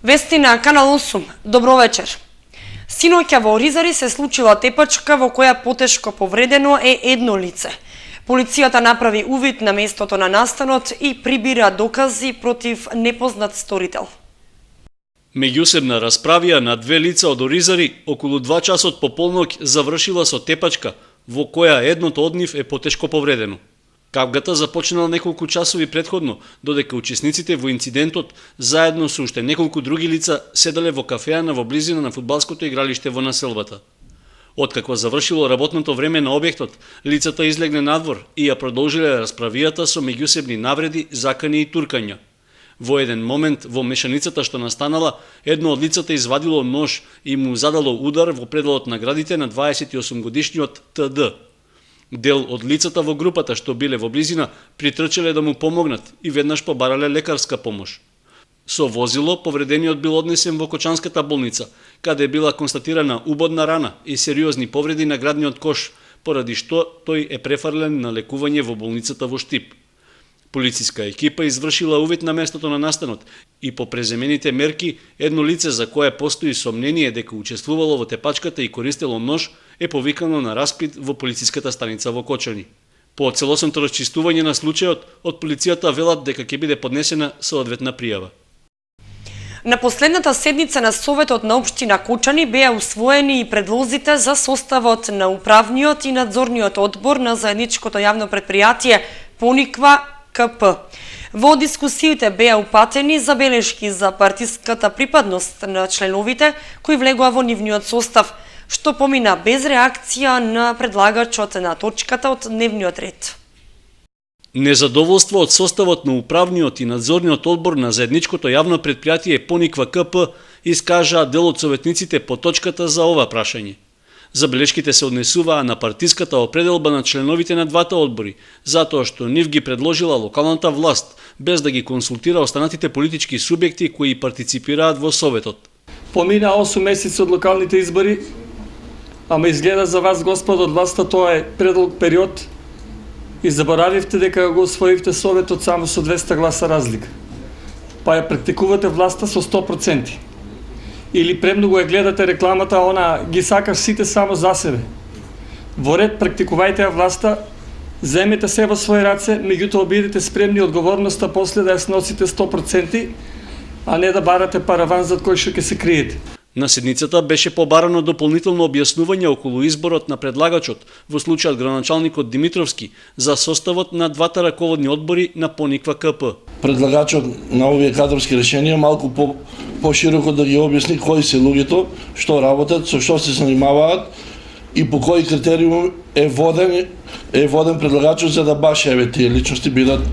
Вести на Канал 8. Добро вечер. Синоќа во Оризари се случила тепачка во која потешко повредено е едно лице. Полицијата направи увид на местото на настанот и прибира докази против непознат сторител. Меѓусебна расправија на две лица од Оризари околу 2 часот по полноќ завршила со тепачка, во која едното од нив е потешко повредено. Кавгата започнала неколку часови претходно, додека учесниците во инцидентот заедно со уште неколку други лица седале во кафеана во близина на фудбалското игралиште во населбата. Откако завршило работното време на објектот, лицата излегне надвор и ја продолжиле расправијата со меѓусебни навреди, закани и туркања. Во еден момент во мешаницата што настанала, едно од лицата извадило нож и му задало удар во пределот на градите на 28 годишниот ТД. Дел од лицата во групата што биле во близина притрчале да му помогнат и веднаш побарале лекарска помош. Со возило повредениот бил однесен во Кочанската болница, каде била констатирана убодна рана и сериозни повреди на градниот кош, поради што тој е префрлен на лекување во болницата во Штип. Полициска екипа извршила увид на местото на настанот и по преземените мерки едно лице за кое постои сомнение дека учествувало во тепачката и користело нож е повикано на распит во полициската станица во Кочани. По целосното расчистување на случајот, од полицијата велат дека ќе биде поднесена соодветна пријава. На последната седница на Советот на општина Кочани беа усвоени и предлозите за составот на управниот и надзорниот одбор на заедничкото јавно предпријатие Пониква КП. Во дискусиите беа упатени забелешки за партиската припадност на членовите кои влегоа во нивниот состав, што помина без реакција на предлагачот на точката од дневниот ред. Незадоволство од составот на управниот и надзорниот одбор на заедничкото јавно предпријатие Пониква КП искажаа дел од советниците по точката за ова прашање. Забелешките се однесуваа на партиската определба на членовите на двата одбори, затоа што нив ги предложила локалната власт, без да ги консултира останатите политички субјекти кои партиципираат во Советот. Помина 8 месеци од локалните избори, ама изгледа за вас, господа од власта, тоа е предолг период и заборавивте дека го освоивте Советот само со 200 гласа разлика. Па ја практикувате власта со 100%. Или премногу ја гледате рекламата, она ги сакаш сите само за себе. Во ред практикувајте ја власта, земете се во своји раце, меѓутоа бидете спремни одговорноста после да ја сносите 100%, а не да барате параван зад кој што ќе се криете. На седницата беше побарано дополнително објаснување околу изборот на предлагачот, во случајот градоначалникот Димитровски, за составот на двата раководни одбори на Пониква КП. Предлагачот на овие кадрски решенија малку пошироко да ги објасни кои се луѓето, што работат, со што се занимаваат и по кои критериум е воден предлагачот за да баш тие личности бидат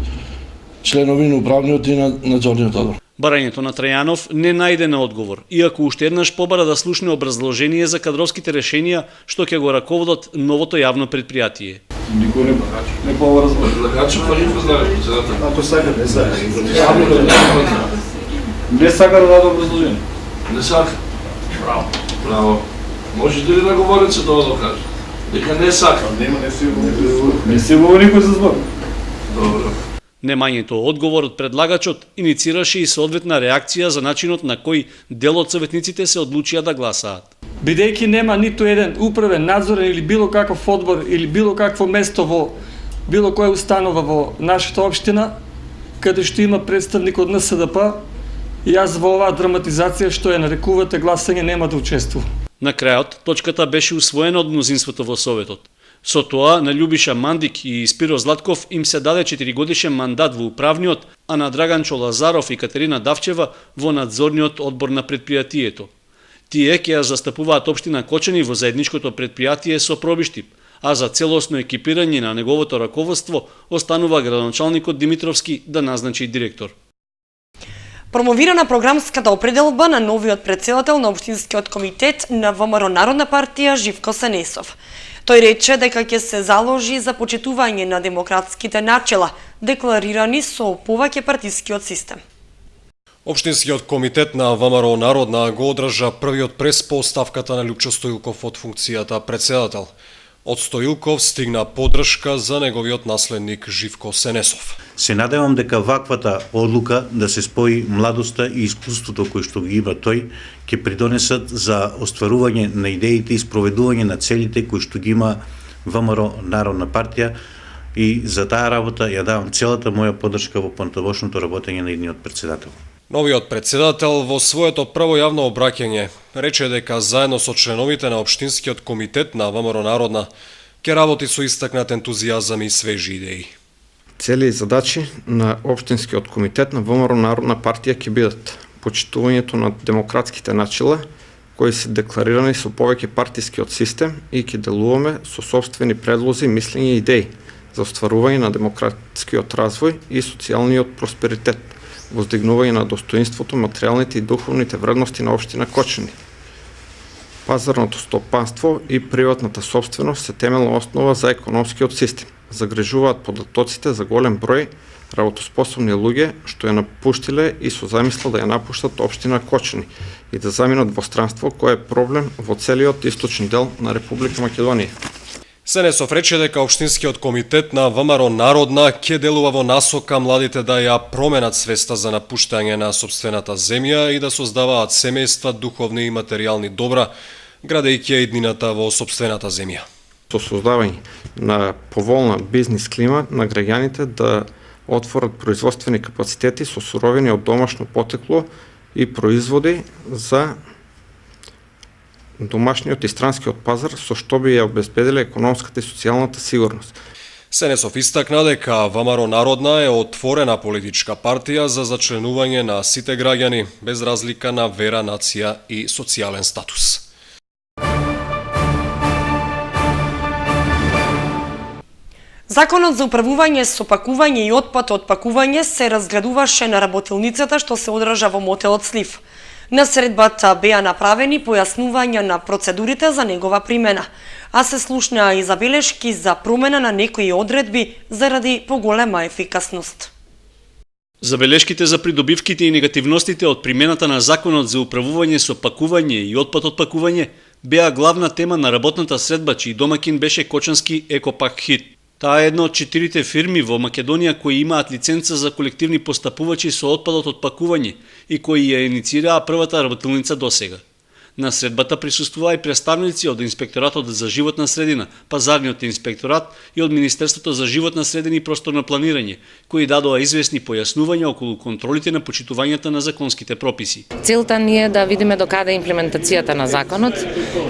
членови на управниот и на надзорниот одбор. Барањето на Трајанов не најде на одговор, иако уште еднаш побара да слушне образложение за кадровските решенија што ќе го раководат новото јавно предпријатие. Никој не барач. Не поврз предлагачот, па никој знае председател. Ако сака, не знае. Не сака да даде образложение. Не сака. Браво. Браво. Можете ли да говорите тоа да каже? Дека не сака. Нема, не сигурно. Не сигурно никој за збор. Добро. Немањето одговор од предлагачот иницираше и соодветна реакција за начинот на кој дел од советниците се одлучија да гласаат. Бидејќи нема ниту еден управен, надзорен или било каков одбор или било какво место во било која установа во нашата општина, каде што има представник од НСДП, јас во оваа драматизација што ја нарекувате гласање нема да учествувам. На крајот, точката беше усвоена од мнозинството во Советот. Со тоа на Љубиша Мандик и Спиро Златков им се даде 4-годишен мандат во управниот, а на Драганчо Лазаров и Катерина Давчева во надзорниот одбор на предпријатието. Тие ќе ја застапуваат општина Кочани во заедничкото предпријатие со Пробиштип, а за целосно екипирање на неговото раководство останува градоначалникот Димитровски да назначи директор. Промовирана програмската определба на новиот претседател на општинскиот комитет на ВМРО Народна партија Живко Сенесов. Тој рече дека ќе се заложи за почитување на демократските начела, декларирани со повеќе партискиот систем. Општинскиот комитет на ВМРО Народна го одржа првиот прес по оставката на Лјупчо Стоилков од функцијата претседател. Од Стоилков стигна поддршка за неговиот наследник Живко Сенесов. Се надевам дека ваквата одлука да се спои младоста и искуството кој што ги има тој ќе придонесат за остварување на идеите и спроведување на целите кои што ги има ВМРО Народна партија, и за таа работа ја давам целата моја поддршка во понатамошното работење на идниот председател. Новиот председател во своето прво јавно обраќање рече дека заедно со членовите на Општинскиот комитет на ВМРО Народна ќе работи со истакнат ентузијазам и свежи идеи. Цели и задачи на Општинскиот комитет на ВМРО Народна партија ќе бидат почитувањето на демократските начала, кои се декларирани со повеќе партискиот систем, и ќе делуваме со сопствени предлози, мислења и идеи за остварување на демократскиот развој и социјалниот просперитет, воздигнување на достоинството, материјалните и духовните вредности на општина Кочани. Пазарното стопанство и приватната собственост се темелна основа за економскиот систем. Загрижуваат податоците за голем број работоспособни луѓе што ја напуштиле и со замисла да ја напуштат општина Кочани и да заминат во странство, кој е проблем во целиот источен дел на Република Македонија. Сенесов рече дека Општинскиот комитет на ВМРО Народна ќе делува во насока младите да ја променат свеста за напуштање на сопствената земја и да создаваат семејства, духовни и материјални добра, градејќи ја иднината во сопствената земја. Со создавање на поволна бизнис клима на граѓаните да отворат производствени капацитети со суровини од домашно потекло и производи за домашниот и странскиот пазар, со што би ја обезбедиле економската и социјалната сигурност. Сенесов истакна дека ВМРО Народна е отворена политичка партија за зачленување на сите граѓани, без разлика на вера, нација и социјален статус. Законот за управување со пакување и отпад од пакување се разгледуваше на работилницата што се одржа во мотелот Слив. На средбата беа направени појаснувања на процедурите за негова примена, а се слушнаа и забелешки за промена на некои одредби заради поголема ефикасност. Забелешките за придобивките и негативностите од примената на Законот за управување со пакување и отпад од пакување беа главна тема на работната средба, чиј домакин беше Кочански Екопак Хит. Таа е една од 4 фирми во Македонија кои имаат лиценца за колективни постапувачи со отпадот од пакување и кои ја инициираа првата работилница досега. На средбата присуствуваа и представници од Инспекторатот за животна средина, Пазарниот инспекторат и од Министерството за животна средина и просторно планирање, кои дадоа известни појаснувања околу контролите на почитувањето на законските прописи. Целта ни е да видиме докаде е имплементацијата на законот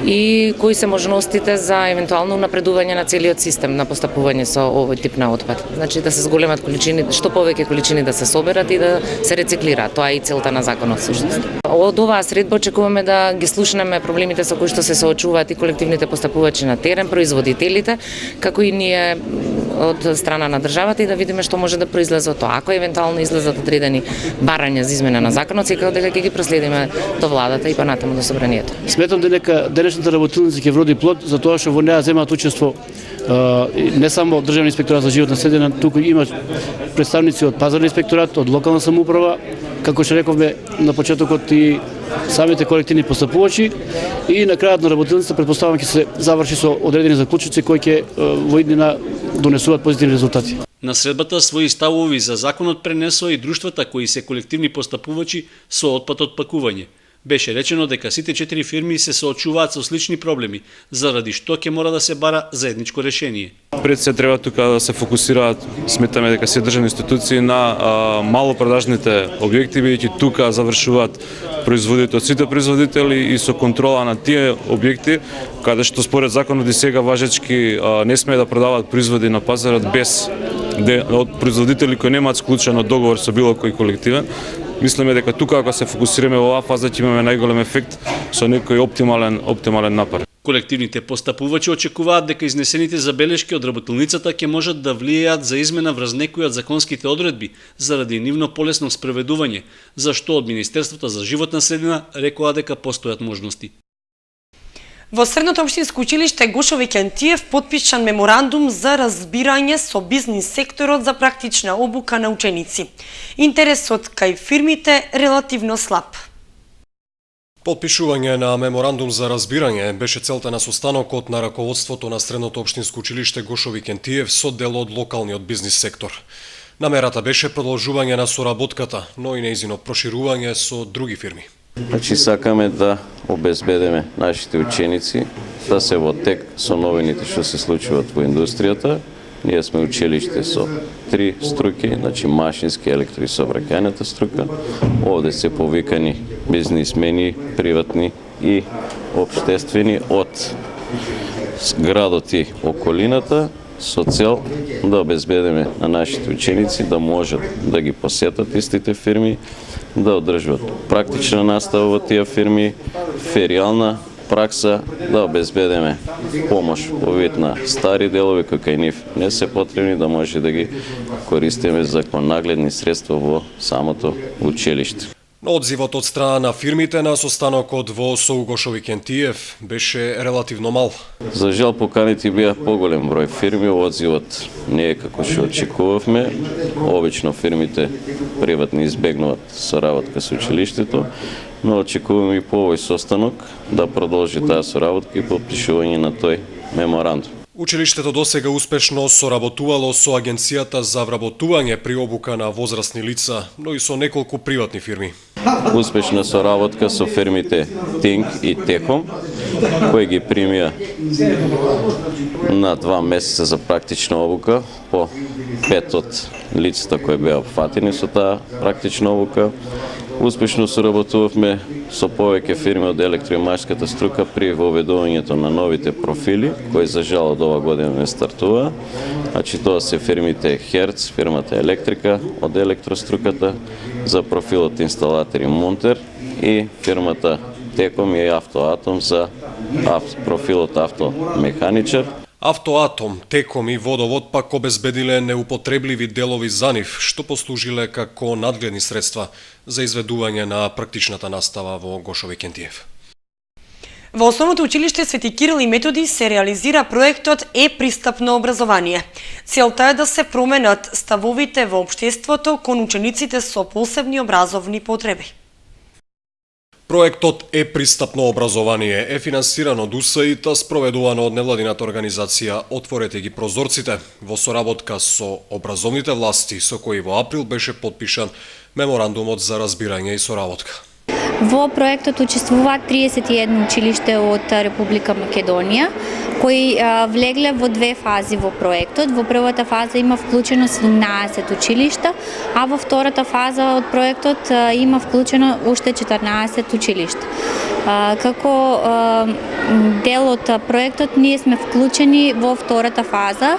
и кои се можностите за евентуално напредување на целиот систем на постапување со овој тип на отпад. Значи да се зголемат количини, што повеќе количини да се соберат и да се рециклираат. Тоа е и целта на законот всушност. Од оваа средба очекуваме да ги слушнеме проблемите со кои што се соочуваат и колективните постапувачи на терен, производителите, како и ние од страна на државата и да видиме што може да произлезе од тоа. Ако евентуално излезат одредени барања за измена на законот, секако дека ќе ги проследиме до владата и понатаму до собранието. Сметам дека денешната работилница ќе вроди плод за тоа што во неа земаат учество не само Државен инспекторат за животна средина, туку има представници од Пазарен инспекторат, од локална самоуправа, како што рековме на почетокот и самите колективни постапувачи и на крајот на работилницата претпоставам ќе се заврши со одредени заклучоци кои ќе во иднина донесуваат позитивни резултати. На средбата своји ставови за законот пренесоа и друштвата кои се колективни постапувачи со отпад од пакување. Беше речено дека сите 4 фирми се соочуваат со слични проблеми, заради што ќе мора да се бара заедничко решение. Пред се треба тука да се фокусираат, сметаме дека се државни институции на малопродажните објекти, бидејќи тука завршуваат производите од сите производители и со контрола на тие објекти, каде што според законот и сега важечки не смее да продаваат производи на пазарот без од производители кои немаат склучен договор со било кој колективен. Мислиме дека тука ако се фокусираме во оваа фаза ќе имаме најголем ефект со некој оптимален напор. Колективните постапувачи очекуваат дека изнесените забелешки од работилницата ќе можат да влијаат за измена врз некои од законските одредби заради нивно полесно спроведување, за што од Министерството за животна средина рекоа дека постојат можности. Во Средното општинско училиште Гошови Кентиев потпишан меморандум за разбирање со бизнис секторот за практична обука на ученици. Интересот кај фирмите релативно слаб. Потпишување на меморандум за разбирање беше целта на состанокот на раководството на Средното општинско училиште Гошови Кентиев со дел од локалниот бизнис сектор. Намерата беше продолжување на соработката, но и нејзино проширување со други фирми. Значи сакаме да обезбедиме нашите ученици да се во тек со новините што се случуваат во индустријата. Ние сме училиште со 3 струки, значи машински, електро и сообраќајната струка. Овде се повикани бизнисмени, приватни и општествени од градот и околината со цел да обезбедиме на нашите ученици да можат да ги посетат истите фирми, да одржуват практична настава во тие фирми, феријална пракса, да обезбедиме помош во вид на стари делови кои кај нив не се потребни, да може да ги користиме за нагледни средства во самото училиште. Но одзивот од страна на фирмите на состанокот во Соугошови Кентиев беше релативно мал. За жал поканите беа поголем број фирми, одзивот не е како што очекувавме. Обично фирмите приватни избегнуваат соработка со училиштето, но очекуваме и по овој состанок да продолжи таа соработка и подпишување на тој меморандум. Училиштето досега успешно соработувало со Агенцијата за вработување при обука на возрастни лица, но и со неколку приватни фирми. Успешна соработка со фирмите Тинг и Техом, кои ги примија на 2 месеца за практична обука по 5 од лицата кои беа опфатени со таа практична обука. Успешно соработувавме со повеќе фирми од електроимашката струка при воведувањето на новите профили, кои за жал од ова година не стартува. Значи тоа се фирмите Херц, фирмата Електрика од електроструката, за профилот инсталатор и монтер, и фирмата Теком и Автоатом за профилот автомеханичар. Автоатом, Теком и Водовод пак обезбедиле неупотребливи делови за нив, што послужиле како надгледни средства за изведување на практичната настава во Гошови Кентиев. Во Основното училиште Свети Кирил и Методи се реализира проектот Е-пристапно образование. Целта е да се променат ставовите во општеството кон учениците со посебни образовни потреби. Проектот Е-пристапно образование е финансиран од УСАИД, спроведувано од невладината организација Отворете ги прозорците, во соработка со образовните власти, со кои во април беше подпишан меморандумот за разбирање и соработка. Во проектот учествуваат 31 училиште од Република Македонија, кои влегле во 2 фази во проектот. Во првата фаза има вклучено 17 училишта, а во втората фаза од проектот има вклучено уште 14 училишта. Како дел од проектот ние сме вклучени во втората фаза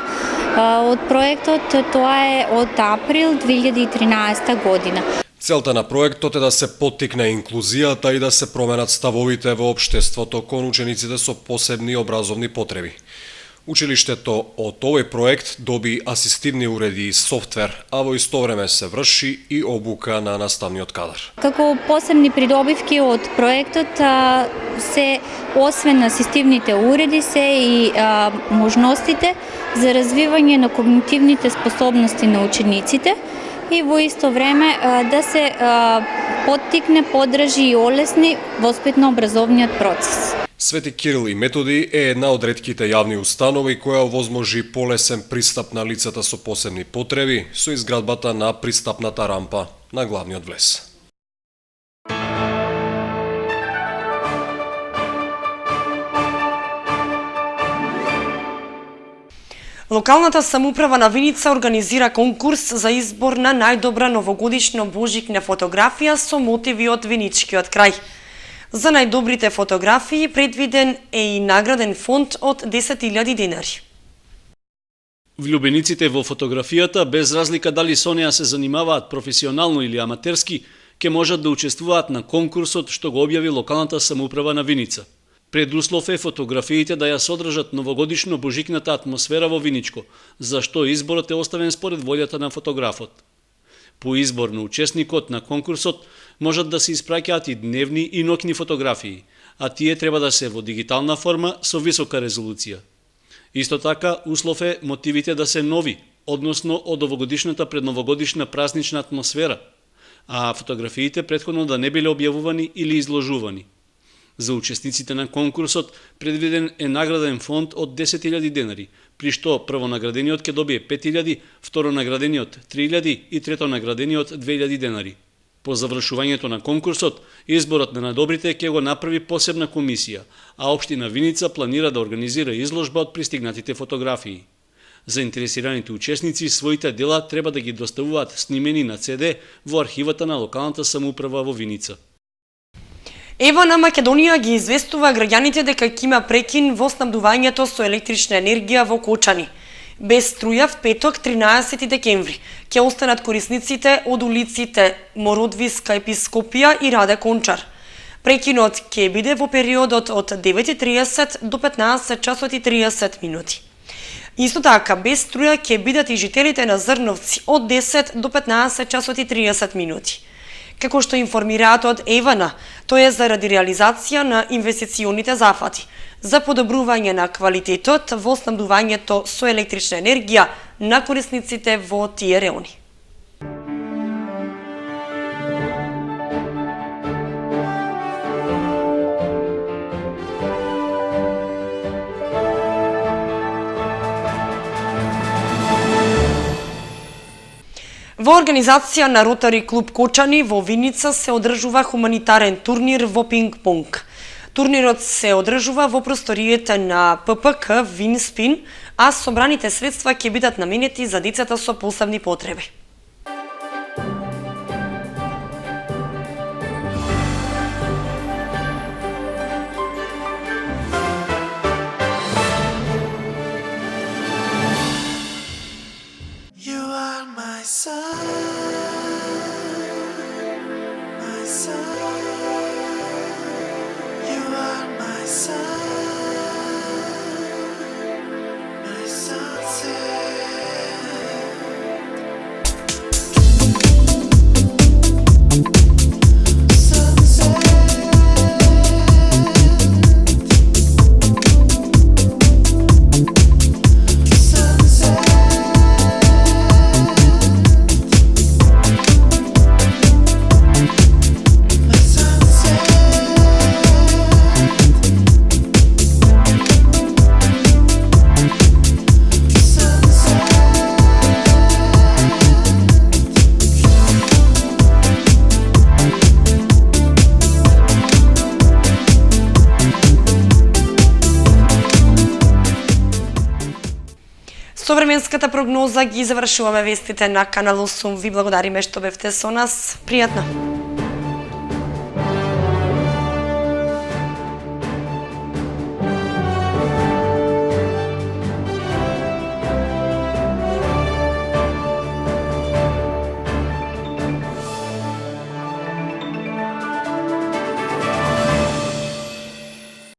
од проектот, тоа е од април 2013 година. Целта на проектот е да се поттикне инклузијата и да се променат ставовите во општеството кон учениците со посебни образовни потреби. Училиштето од овој проект доби асистивни уреди и софтвер, а во исто време се врши и обука на наставниот кадар. Како посебни придобивки од проектот се, освен асистивните уреди, се и можностите за развивање на когнитивните способности на учениците, и во исто време да се поттикне, поддржи и олесни воспитно-образовниот процес. Свети Кирил и Методи е една од ретките јавни установи која овозможи полесен пристап на лицата со посебни потреби со изградбата на пристапната рампа на главниот влез. Локалната самоуправа на Виница организира конкурс за избор на најдобра новогодишно божикна фотографија со мотиви од Виничкиот крај. За најдобрите фотографии предвиден е и награден фонд од 10.000 денари. Влюбениците во фотографијата, без разлика дали со неа се занимаваат професионално или аматерски, ќе можат да учествуваат на конкурсот што го објави локалната самоуправа на Виница. Предуслов е фотографиите да ја содржат новогодишно божикната атмосфера во Виничко, зашто изборот е оставен според волјата на фотографот. По избор на учесникот на конкурсот можат да се испраќаат и дневни и ноќни фотографии, а тие треба да се во дигитална форма со висока резолуција. Исто така, услов е мотивите да се нови, односно од овогодишната предновогодишна празнична атмосфера, а фотографиите претходно да не биле објавувани или изложувани. За учесниците на конкурсот предвиден е награден фонд од 10.000 денари, при што првонаградениот ќе добие 5000, второнаградениот 3000 и третонаградениот 2000 денари. По завршувањето на конкурсот, изборот на најдобрите ќе го направи посебна комисија, а општина Виница планира да организира изложба од пристигнатите фотографии. Заинтересираните учесници своите дела треба да ги доставуваат снимени на CD во архивата на локалната самоуправа во Виница. Ева на Македонија ги известува граѓаните дека ќе има прекин во снабдувањето со електрична енергија во Кочани. Без струја в петок 13 декември ќе останат корисниците од улиците Мородвиска епископија и Раде Кончар. Прекинот ќе биде во периодот од 9:30 до 15 часот и 30 минути. Исто така, без струја ќе бидат и жителите на Зрновци од 10 до 15 часот и 30 минути. Како што информираат од Евана, тоа е заради реализација на инвестиционите зафати за подобрување на квалитетот во снабдувањето со електрична енергија на корисниците во тие реони. Во организација на Ротари клуб Кочани во Виница се одржува хуманитарен турнир во пинг-понг. Турнирот се одржува во просториите на ППК Винспин, а собраните средства ќе бидат наменети за децата со посебни потреби. Со временската прогноза ги завршуваме вестите на Канал 8. Ви благодариме што бевте со нас. Пријатно!